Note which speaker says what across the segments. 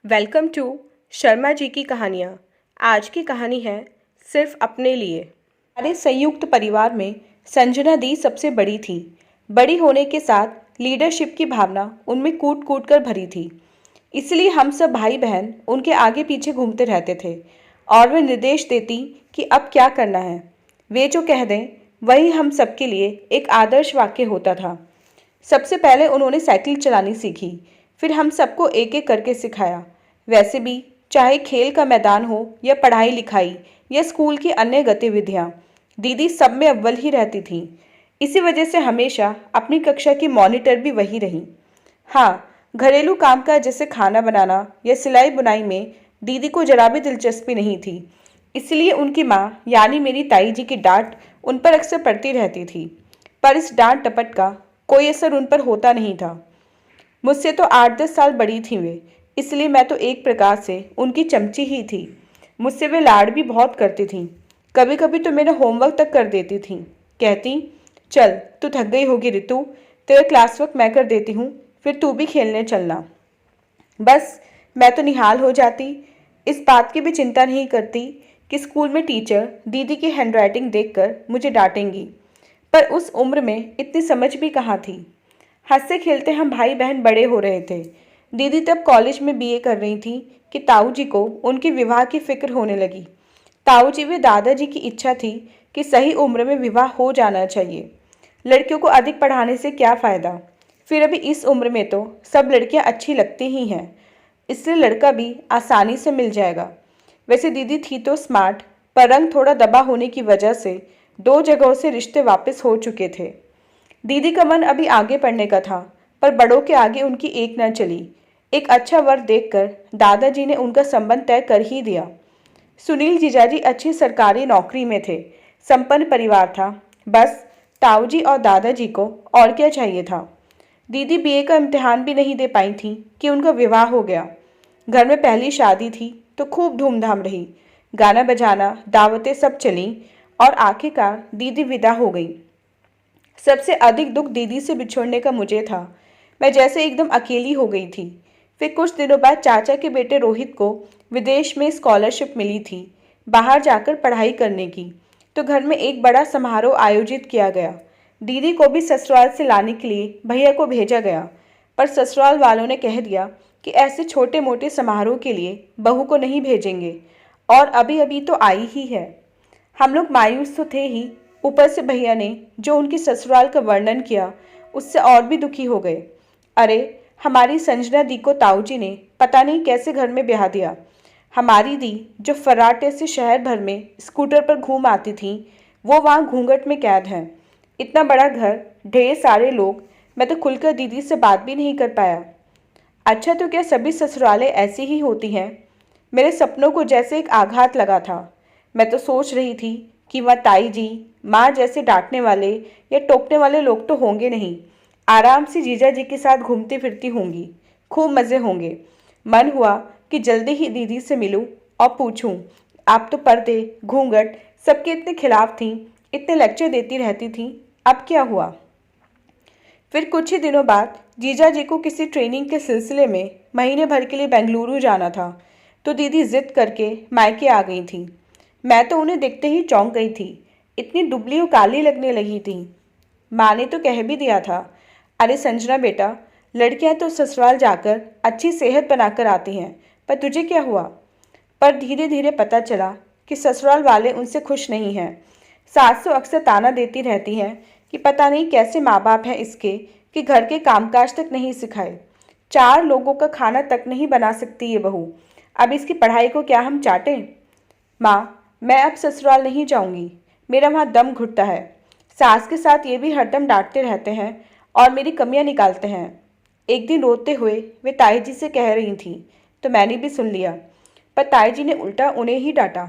Speaker 1: Welcome to Sharma ji की कहानियाँ। आज की कहानी है सिर्फ अपने लिए। हमारे संयुक्त परिवार में संजना दी सबसे बड़ी थी। बड़ी होने के साथ लीडरशिप की भावना उनमें कूट कूट कर भरी थी। इसलिए हम सब भाई बहन उनके आगे पीछे घूमते रहते थे और वे निर्देश देती कि अब क्या करना है। वे जो कह दें वही हम सबके लिए एक आदर्श वाक्य होता था। सबसे पहले उन्होंने साइकिल चलानी सीखी, फिर हम सबको एक एक करके सिखाया। वैसे भी चाहे खेल का मैदान हो या पढ़ाई लिखाई या स्कूल की अन्य गतिविधियां, दीदी सब में अव्वल ही रहती थी। इसी वजह से हमेशा अपनी कक्षा की मॉनिटर भी वही रही। हाँ, घरेलू कामकाज जैसे खाना बनाना या सिलाई बुनाई में दीदी को जरा भी दिलचस्पी नहीं थी। इसलिए उनकी माँ यानी मेरी ताई जी की डांट उन पर अक्सर पड़ती रहती थी। पर इस डांट टपट का कोई असर उन पर होता नहीं था। मुझसे तो 8-10 साल बड़ी थी वे, इसलिए मैं तो एक प्रकार से उनकी चमची ही थी। मुझसे वे लाड़ भी बहुत करती थीं। कभी कभी तो मेरा होमवर्क तक कर देती थीं। कहती, चल तू थक गई होगी रितु, तेरा क्लास वर्क मैं कर देती हूँ, फिर तू भी खेलने चलना। बस मैं तो निहाल हो जाती। इस बात की भी चिंता नहीं करती कि स्कूल में टीचर दीदी की हैंडराइटिंग देखकर मुझे डांटेंगी। पर उस उम्र में इतनी समझ भी कहाँ थी। हंसते खेलते हम भाई बहन बड़े हो रहे थे। दीदी तब कॉलेज में बीए कर रही थी कि ताऊ जी को उनके विवाह की फिक्र होने लगी। ताऊ जी व दादाजी की इच्छा थी कि सही उम्र में विवाह हो जाना चाहिए। लड़कियों को अधिक पढ़ाने से क्या फ़ायदा। फिर अभी इस उम्र में तो सब लड़कियां अच्छी लगती ही हैं, इसलिए लड़का भी आसानी से मिल जाएगा। वैसे दीदी थी तो स्मार्ट, पर रंग थोड़ा दबा होने की वजह से 2 जगहों से रिश्ते वापस हो चुके थे। दीदी का मन अभी आगे पढ़ने का था, पर बड़ों के आगे उनकी एक न चली। एक अच्छा वर देखकर दादाजी ने उनका संबंध तय कर ही दिया। सुनील जीजाजी अच्छी सरकारी नौकरी में थे, संपन्न परिवार था। बस ताऊजी और दादाजी को और क्या चाहिए था। दीदी बीए का इम्तिहान भी नहीं दे पाई थी कि उनका विवाह हो गया। घर में पहली शादी थी तो खूब धूमधाम रही। गाना बजाना, दावतें सब चलीं और आखिरकार दीदी विदा हो गई। सबसे अधिक दुख दीदी से बिछुड़ने का मुझे था। मैं जैसे एकदम अकेली हो गई थी। फिर कुछ दिनों बाद चाचा के बेटे रोहित को विदेश में स्कॉलरशिप मिली थी, बाहर जाकर पढ़ाई करने की। तो घर में एक बड़ा समारोह आयोजित किया गया। दीदी को भी ससुराल से लाने के लिए भैया को भेजा गया, पर ससुराल वालों ने कह दिया कि ऐसे छोटे मोटे समारोह के लिए बहू को नहीं भेजेंगे, और अभी अभी तो आई ही है। हम लोग मायूस तो थे ही, ऊपर से भैया ने जो उनकी ससुराल का वर्णन किया उससे और भी दुखी हो गए। अरे, हमारी संजना दी को ताऊजी ने पता नहीं कैसे घर में ब्याह दिया। हमारी दी जो फर्राटे से शहर भर में स्कूटर पर घूम आती थी, वो वहाँ घूंघट में कैद हैं। इतना बड़ा घर, ढेर सारे लोग, मैं तो खुलकर दीदी से बात भी नहीं कर पाया। अच्छा, तो क्या सभी ससुरालें ऐसी ही होती हैं? मेरे सपनों को जैसे एक आघात लगा था। मैं तो सोच रही थी कि वह ताई जी, माँ जैसे डांटने वाले या टोकने वाले लोग तो होंगे नहीं। आराम से जीजा जी के साथ घूमती फिरती होंगी, खूब मज़े होंगे। मन हुआ कि जल्दी ही दीदी से मिलूं और पूछूं, आप तो पर्दे, घूंघट सबके इतने खिलाफ थीं, इतने लेक्चर देती रहती थीं, अब क्या हुआ? फिर कुछ ही दिनों बाद जीजा जी को किसी ट्रेनिंग के सिलसिले में महीने भर के लिए बेंगलुरु जाना था, तो दीदी जिद करके मायके आ गई थी। मैं तो उन्हें देखते ही चौंक गई थी। इतनी दुबली और काली लगने लगी थी। माँ ने तो कह भी दिया था, अरे संजना बेटा, लड़कियां तो ससुराल जाकर अच्छी सेहत बनाकर आती हैं, पर तुझे क्या हुआ? पर धीरे धीरे पता चला कि ससुराल वाले उनसे खुश नहीं हैं। सासू अक्सर ताना देती रहती हैं कि पता नहीं कैसे माँ बाप हैं इसके कि घर के कामकाज तक नहीं सिखाए। 4 लोगों का खाना तक नहीं बना सकती ये बहू। अब इसकी पढ़ाई को क्या हम चाटें? माँ, मैं अब ससुराल नहीं जाऊंगी। मेरा वहाँ दम घुटता है। सास के साथ ये भी हरदम डांटते रहते हैं और मेरी कमियां निकालते हैं। एक दिन रोते हुए वे ताई जी से कह रही थी, तो मैंने भी सुन लिया। पर ताई जी ने उल्टा उन्हें ही डांटा।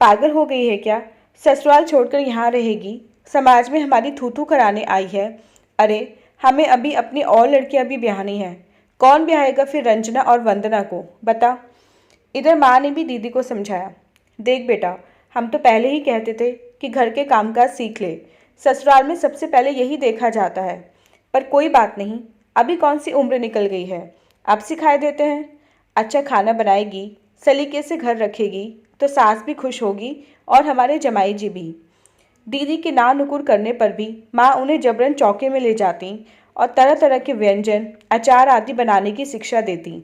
Speaker 1: पागल हो गई है क्या? ससुराल छोड़कर यहाँ रहेगी, समाज में हमारी थू थू कराने आई है। अरे, हमें अभी अपनी और लड़कियां भी ब्याहनी हैं। कौन ब्याहेगा फिर रंजना और वंदना को, बता। इधर माँ ने भी दीदी को समझाया, देख बेटा, हम तो पहले ही कहते थे कि घर के कामकाज सीख ले। ससुराल में सबसे पहले यही देखा जाता है। पर कोई बात नहीं, अभी कौन सी उम्र निकल गई है, अब सिखाए देते हैं। अच्छा खाना बनाएगी, सलीके से घर रखेगी तो सास भी खुश होगी और हमारे जमाई जी भी। दीदी के ना नुकुर करने पर भी माँ उन्हें जबरन चौके में ले जाती और तरह तरह के व्यंजन, अचार आदि बनाने की शिक्षा देती।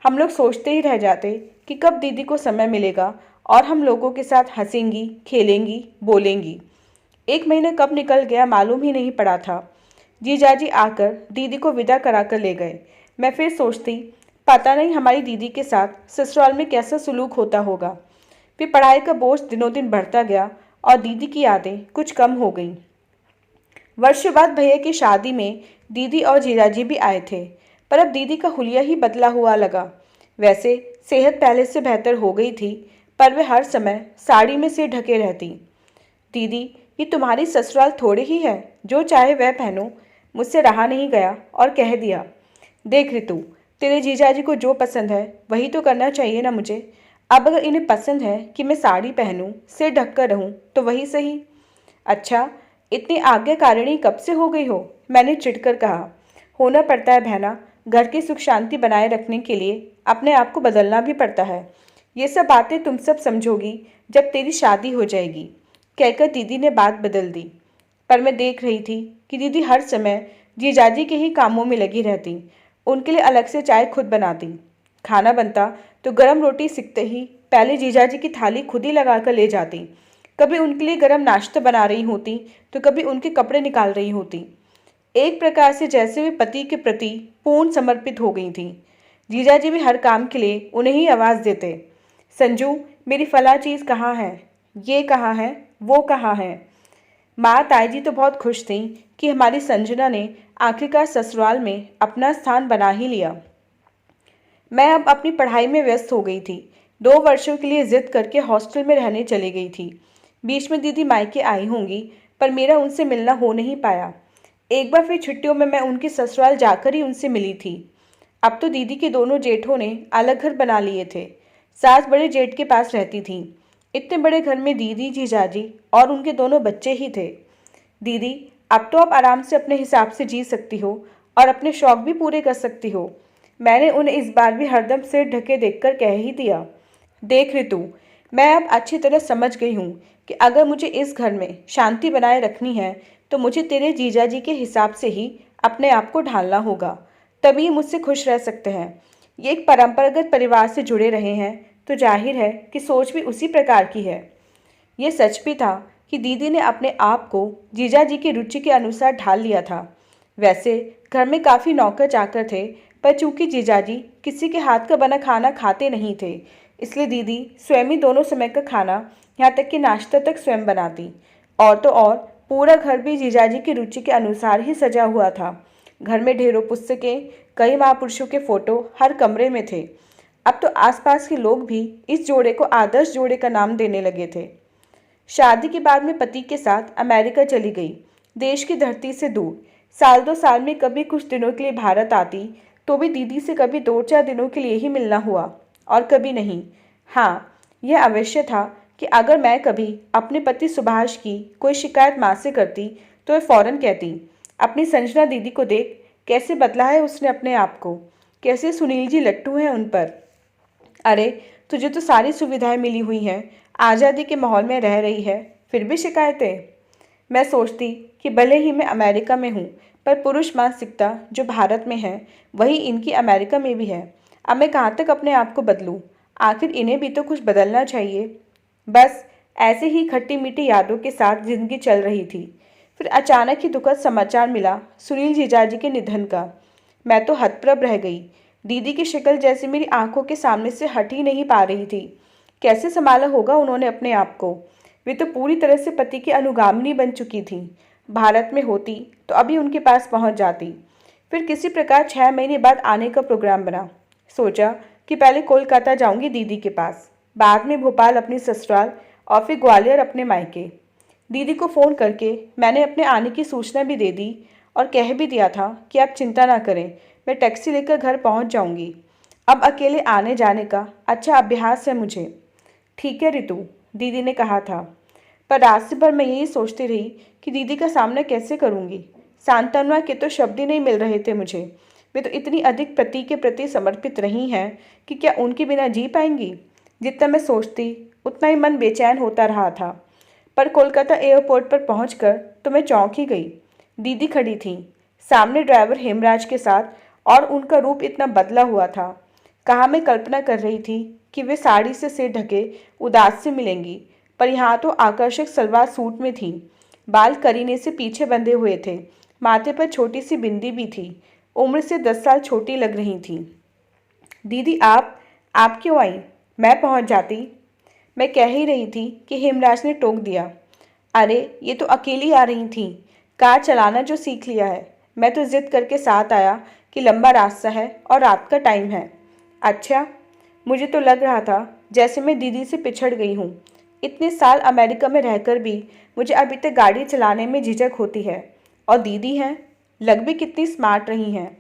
Speaker 1: हम लोग सोचते ही रह जाते कि कब दीदी को समय मिलेगा और हम लोगों के साथ हंसेंगी, खेलेंगी, बोलेंगी। एक महीना कब निकल गया मालूम ही नहीं पड़ा था। जीजाजी आकर दीदी को विदा कराकर ले गए। मैं फिर सोचती, पता नहीं हमारी दीदी के साथ ससुराल में कैसा सुलूक होता होगा। फिर पढ़ाई का बोझ दिनों दिन बढ़ता गया और दीदी की यादें कुछ कम हो गईं। वर्षों बाद भैया की शादी में दीदी और जीजाजी भी आए थे, पर अब दीदी का हुलिया ही बदला हुआ लगा। वैसे सेहत पहले से बेहतर हो गई थी, पर वे हर समय साड़ी में सिर ढके रहती। दीदी, ये तुम्हारी ससुराल थोड़ी ही है, जो चाहे वह पहनो। मुझसे रहा नहीं गया और कह दिया, देख रितु, तेरे जीजाजी को जो पसंद है वही तो करना चाहिए ना मुझे। अब अगर इन्हें पसंद है कि मैं साड़ी पहनूं, सिर ढक कर रहूं, तो वही सही। अच्छा, इतनी आज्ञाकारिणी कब से हो गई हो? मैंने चिढ़कर कहा। होना पड़ता है बहना, घर की सुख शांति बनाए रखने के लिए अपने आप को बदलना भी पड़ता है। ये सब बातें तुम सब समझोगी जब तेरी शादी हो जाएगी, कहकर दीदी ने बात बदल दी। पर मैं देख रही थी कि दीदी हर समय जीजाजी के ही कामों में लगी रहती। उनके लिए अलग से चाय खुद बनाती। खाना बनता तो गरम रोटी सिकते ही पहले जीजाजी की थाली खुद ही लगा कर ले जाती। कभी उनके लिए गरम नाश्ता बना रही होती तो कभी उनके कपड़े निकाल रही होती। एक प्रकार से जैसे वे पति के प्रति पूर्ण समर्पित हो गई थीं। जीजाजी भी हर काम के लिए उन्हें ही आवाज़ देते, संजू, मेरी फला चीज़ कहाँ है, ये कहाँ है, वो कहाँ है। माँ ताई जी तो बहुत खुश थीं कि हमारी संजना ने आखिरकार ससुराल में अपना स्थान बना ही लिया। मैं अब अपनी पढ़ाई में व्यस्त हो गई थी। 2 वर्षों के लिए जिद करके हॉस्टल में रहने चली गई थी। बीच में दीदी मायके आई होंगी, पर मेरा उनसे मिलना हो नहीं पाया। एक बार फिर छुट्टियों में मैं उनके ससुराल जाकर ही उनसे मिली थी। अब तो दीदी के दोनों जेठों ने अलग घर बना लिए थे। सास बड़े जेठ के पास रहती थीं। इतने बड़े घर में दीदी, जीजाजी और उनके दोनों बच्चे ही थे। दीदी, अब तो आप आराम से अपने हिसाब से जी सकती हो और अपने शौक भी पूरे कर सकती हो। मैंने उन्हें इस बार भी हरदम सिर ढके देखकर कह ही दिया। देख रितु, मैं अब अच्छी तरह समझ गई हूँ कि अगर मुझे इस घर में शांति बनाए रखनी है तो मुझे तेरे जीजाजी के हिसाब से ही अपने आप को ढालना होगा, तभी मुझसे खुश रह सकते हैं। ये एक परंपरागत परिवार से जुड़े रहे हैं तो जाहिर है कि सोच भी उसी प्रकार की है। ये सच भी था कि दीदी ने अपने आप को जीजाजी की रुचि के अनुसार ढाल लिया था। वैसे घर में काफ़ी नौकर चाकर थे, पर चूंकि जीजाजी किसी के हाथ का बना खाना खाते नहीं थे, इसलिए दीदी स्वयं ही दोनों समय का खाना, यहाँ तक कि नाश्ता तक स्वयं बनाती। और तो और पूरा घर भी जीजाजी की रुचि के अनुसार ही सजा हुआ था। घर में ढेरों पुस्तकें, कई महापुरुषों के फोटो हर कमरे में थे। अब तो आसपास के लोग भी इस जोड़े को आदर्श जोड़े का नाम देने लगे थे। शादी के बाद में पति के साथ अमेरिका चली गई, देश की धरती से दूर। साल 2 साल में कभी कुछ दिनों के लिए भारत आती तो भी दीदी से कभी 2-4 दिनों के लिए ही मिलना हुआ और कभी नहीं। हाँ, यह अवश्य था कि अगर मैं कभी अपने पति सुभाष की कोई शिकायत माँ से करती तो वह फौरन कहती, अपनी संजना दीदी को देख, कैसे बदला है उसने अपने आप को, कैसे सुनील जी लट्टू हैं उन पर। अरे, तुझे तो सारी सुविधाएं मिली हुई हैं, आज़ादी के माहौल में रह रही है, फिर भी शिकायतें। मैं सोचती कि भले ही मैं अमेरिका में हूँ, पर पुरुष मानसिकता जो भारत में है वही इनकी अमेरिका में भी है। अब मैं कहाँ तक अपने आप को बदलूँ? आखिर इन्हें भी तो कुछ बदलना चाहिए। बस ऐसे ही खट्टी मीठी यादों के साथ जिंदगी चल रही थी। फिर अचानक ही दुखद समाचार मिला सुनील जीजाजी के निधन का। मैं तो हतप्रभ रह गई। दीदी की शक्ल जैसे मेरी आंखों के सामने से हट ही नहीं पा रही थी। कैसे संभाला होगा उन्होंने अपने आप को? वे तो पूरी तरह से पति की अनुगामिनी बन चुकी थीं। भारत में होती तो अभी उनके पास पहुंच जाती। फिर किसी प्रकार 6 महीने बाद आने का प्रोग्राम बना। सोचा कि पहले कोलकाता जाऊंगी दीदी के पास, बाद में भोपाल अपनी ससुराल और फिर ग्वालियर अपने मायके। दीदी को फ़ोन करके मैंने अपने आने की सूचना भी दे दी और कह भी दिया था कि आप चिंता ना करें, मैं टैक्सी लेकर घर पहुंच जाऊंगी। अब अकेले आने जाने का अच्छा अभ्यास है मुझे। ठीक है रितु, दीदी ने कहा था। पर रात से भर मैं यही सोचती रही कि दीदी का सामना कैसे करूंगी। सांत्वना के तो शब्द ही नहीं मिल रहे थे मुझे। वे तो इतनी अधिक पति के प्रति समर्पित रही हैं कि क्या उनके बिना जी पाएंगी। जितना मैं सोचती उतना ही मन बेचैन होता रहा था। पर कोलकाता एयरपोर्ट पर पहुंचकर तो मैं चौंक ही गई। दीदी खड़ी थी सामने ड्राइवर हेमराज के साथ, और उनका रूप इतना बदला हुआ था। कहाँ मैं कल्पना कर रही थी कि वे साड़ी से सिर ढके उदास से मिलेंगी, पर यहाँ तो आकर्षक सलवार सूट में थी। बाल करीने से पीछे बंधे हुए थे, माथे पर छोटी सी बिंदी भी थी। उम्र से 10 साल छोटी लग रही थी। दीदी आप क्यों आई? मैं पहुंच जाती। मैं कह ही रही थी कि हेमराज ने टोक दिया। अरे ये तो अकेली आ रही थी, कार चलाना जो सीख लिया है। मैं तो जिद करके साथ आया कि लंबा रास्ता है और रात का टाइम है। अच्छा, मुझे तो लग रहा था जैसे मैं दीदी से पिछड़ गई हूँ। इतने साल अमेरिका में रहकर भी मुझे अभी तक गाड़ी चलाने में झिझक होती है, और दीदी हैं, लग भी कितनी स्मार्ट रही हैं।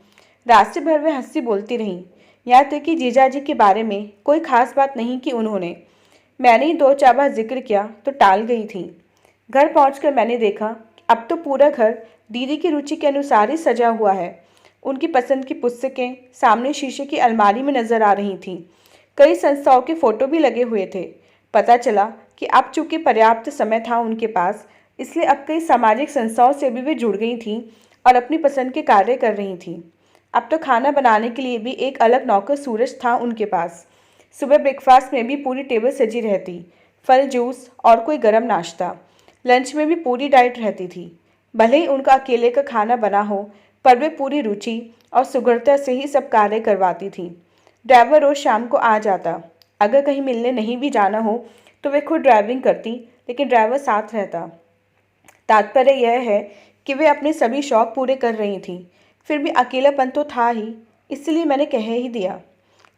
Speaker 1: रास्ते भर वे हंसी बोलती रहीं, यहाँ तक कि जीजाजी के बारे में कोई खास बात नहीं की उन्होंने। मैंने ही 2-4 बार जिक्र किया तो टाल गई थी। घर पहुंचकर मैंने देखा कि अब तो पूरा घर दीदी की रुचि के अनुसार ही सजा हुआ है। उनकी पसंद की पुस्तकें सामने शीशे की अलमारी में नजर आ रही थीं। कई संस्थाओं के फोटो भी लगे हुए थे। पता चला कि अब चूंकि पर्याप्त समय था उनके पास, इसलिए अब कई सामाजिक संस्थाओं से भी वे जुड़ गई थीं और अपनी पसंद के कार्य कर रही थीं। अब तो खाना बनाने के लिए भी एक अलग नौकर सूरज था उनके पास। सुबह ब्रेकफास्ट में भी पूरी टेबल सजी रहती, फल, जूस और कोई गर्म नाश्ता। लंच में भी पूरी डाइट रहती थी। भले ही उनका अकेले का खाना बना हो, पर वे पूरी रुचि और सुगढ़ता से ही सब कार्य करवाती थी। ड्राइवर रोज शाम को आ जाता। अगर कहीं मिलने नहीं भी जाना हो तो वे खुद ड्राइविंग करती, लेकिन ड्राइवर साथ रहता। तात्पर्य यह है कि वे अपने सभी शौक पूरे कर रही थीं। फिर भी अकेलापन तो था ही, इसलिए मैंने कह ही दिया,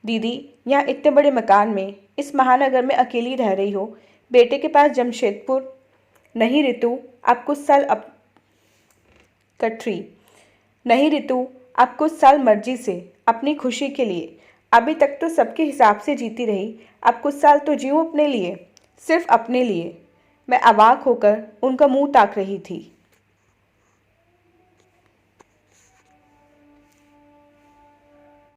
Speaker 1: दीदी यहाँ इतने बड़े मकान में, इस महानगर में अकेली रह रही हो, बेटे के पास जमशेदपुर। नहीं रितु, आप कुछ साल कटरी नहीं रितु, आप कुछ साल मर्जी से, अपनी खुशी के लिए। अभी तक तो सबके हिसाब से जीती रही, अब कुछ साल तो जीऊँ अपने लिए, सिर्फ अपने लिए। मैं अवाक होकर उनका मुंह ताक रही थी।